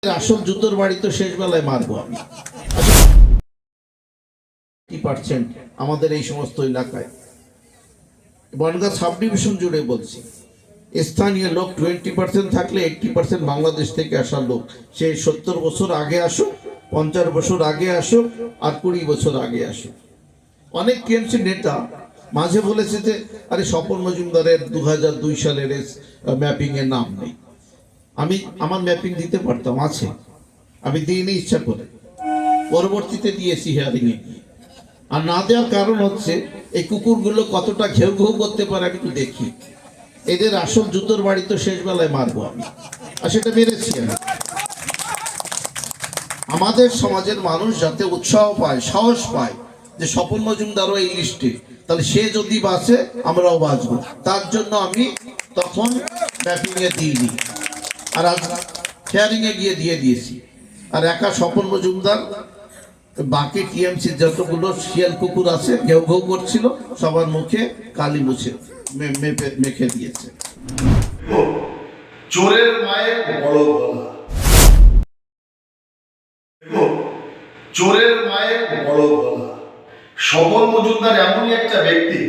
আসল জুতোর বাড়ি তো শেষ বেলায় মারবো আমি। 80% আমাদের এই সমস্ত এলাকায় বনগাঁ সাব ডিভিশন জুড়ে বলছি, স্থানীয় লোক 20% থাকলে 80% বাংলাদেশ থেকে আসা লোক। সে 70 বছর আগে আসুক, 50 বছর আগে আসুক, আর 20 বছর আগে আসুক। অনেক টিএমসি নেতা মাঝে বলেছে যে আরে স্বপন মজুমদারের 2002 সালের ম্যাপিং এর নাম নেই। আমি আমার ম্যাপিং দিতে পারতাম, আছে, আমি দিইনি ইচ্ছা করে, পরবর্তীতে দিয়েছি হিয়ারিং এ গিয়ে। আর না দেওয়ার কারণ হচ্ছে এই কুকুরগুলো কতটা ঘেউ ঘেউ করতে পারে আমি একটু দেখি। এদের আসল জুতোর বাড়ি তো শেষ বেলায় মারবো আমি, আর সেটা মেরেছি আমি। আমাদের সমাজের মানুষ যাতে উৎসাহ পায়, সাহস পায় যে স্বপন মজুমদারও এই লিস্টে, তাহলে সে যদি বাঁচে আমরাও বাঁচবো, তার জন্য আমি তখন ম্যাপিং এ দিইনি, আর আজ হিয়ারিং এ গিয়ে দিয়ে দিয়েছি। আর একা স্বপন মজুমদার, বাকি টিএমসির যতগুলো শিয়াল কুকুর আছে ঘেউ ঘেউ করছিল, সবার মুখে কালি মুছে মেখে দিয়েছে। চোরের মায়ের বড় গলা, চোরের মায়ের বড় গলা। স্বপন মজুমদার এমনই একটা ব্যক্তি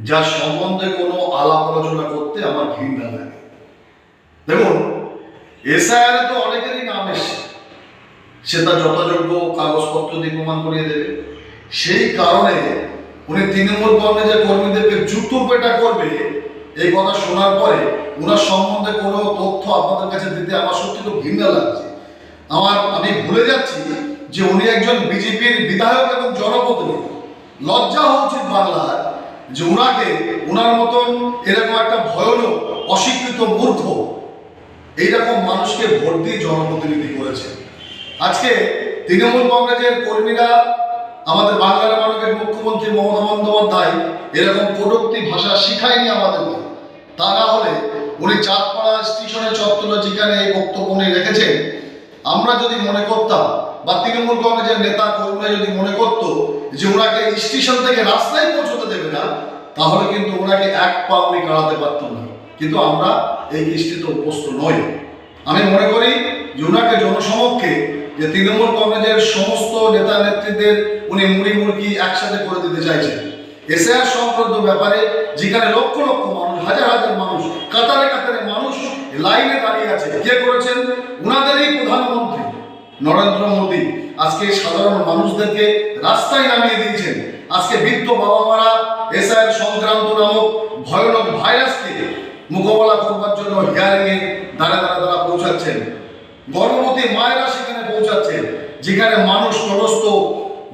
যার সম্বন্ধে কোনো আলাপ আলোচনা করতে আমার ঘৃণা লাগে। দেখুন, এসআইআর তো অনেকেরই নাম এসছে, সে তার যথাযোগ্য কাগজপত্র দিয়ে প্রমাণ করিয়ে দেবে। সেই কারণে উনি তৃণমূল কংগ্রেসের কর্মীদেরকে জুতো পেটা করবে, এই কথা শোনার পরে ওনার সম্বন্ধে কোনো তথ্য আপনাদের কাছে দিতে আমার সত্যি খুব ঘৃণা লাগছে। আমি ভুলে যাচ্ছি যে উনি একজন বিজেপির বিধায়ক এবং জনপ্রতিনিধি। লজ্জা হওয়া উচিত বাংলার যে ওনার মতন এরকম একটা ভয়ানক অশিক্ষিত মূর্খ এইরকম মানুষকে ভোট দিয়ে জনপ্রতিনিধি করেছে। আজকে তৃণমূল কংগ্রেসের কর্মীরা আমাদের বাংলার মাননীয় মুখ্যমন্ত্রী মমতা বন্দ্যোপাধ্যায় এরকম কটূক্তি ভাষা শিখায়নি আমাদেরকে। তা না হলে উনি চাঁদপাড়া স্টেশনের চত্বরে যেখানে এই বক্তব্য উনি রেখেছেন, আমরা যদি মনে করতাম বা তৃণমূল কংগ্রেসের নেতা কর্মীরা যদি মনে করত যে ওনাকে স্টেশন থেকে রাস্তায় পৌঁছতে দেবে না, তাহলে কিন্তু ওনাকে এক পা উনি কাড়াতে পারতাম না। কিন্তু আমরা এই দৃষ্টিতে অভ্যস্ত নই। আমি মনে করি যে ওনাকে জনসমক্ষে যে তৃণমূল কংগ্রেসের সমস্ত নেতা নেত্রীদের উনি মুড়ি মুড়কি একসাথে করে দিতে চাইছেন। এসআইআর সংক্রান্ত ব্যাপারে যেখানে লক্ষ লক্ষ মানুষ, হাজার হাজার মানুষ, কাতারে কাতারে মানুষ লাইনে দাঁড়িয়ে আছে, কে করেছেন? ওনাদেরই প্রধানমন্ত্রী নরেন্দ্র মোদী আজকে সাধারণ মানুষদেরকে রাস্তায় নামিয়ে দিয়েছেন। আজকে বৃদ্ধ বাবা মারা এসআইআর সংক্রান্ত নামক ভয়ানক ভাইরাসকে মোকাবেলা করবার জন্য হিয়ারিং এ দাঁড়া পৌঁছাচ্ছেন। গর্ভবতী মায়েরা সেখানে পৌঁছাচ্ছেন, যেখানে মানুষ তটস্থ,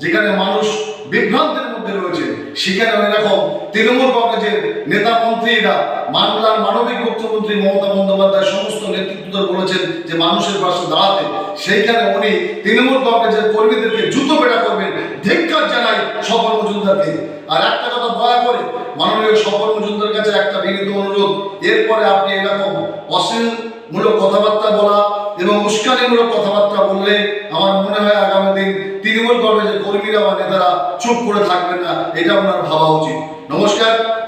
যেখানে মানুষ বিভ্রান্তের মধ্যে রয়েছে, সেখানে এরকম তৃণমূল কংগ্রেসের নেতা মন্ত্রীরা, বাংলার মানবিক মুখ্যমন্ত্রী মমতা বন্দ্যোপাধ্যায় সমস্ত নেতৃত্বদের বলেছেন যে মানুষের পাশে দাঁড়াতে। সেইখানে উনি তৃণমূল কংগ্রেসের কর্মীদেরকে জুতো পেটা করবেন। ধিক্কার জানাই স্বপন মজুমদারকে। আর একটা কথা দয়া করে মাননীয় স্বপন মজুমদারের কাছে একটা বিনীত অনুরোধ, এরপরে আপনি এরকম অশ্লীলমূলক কথাবার্তা বলা এবং উস্কানিমূলক কথাবার্তা বললে আমার মনে হয় আগামী দিন তৃণমূল কংগ্রেসের কর্মীরা বা নেতারা চুপ করে থাকবেন না, এটা আপনার ভাবা উচিত। নমস্কার।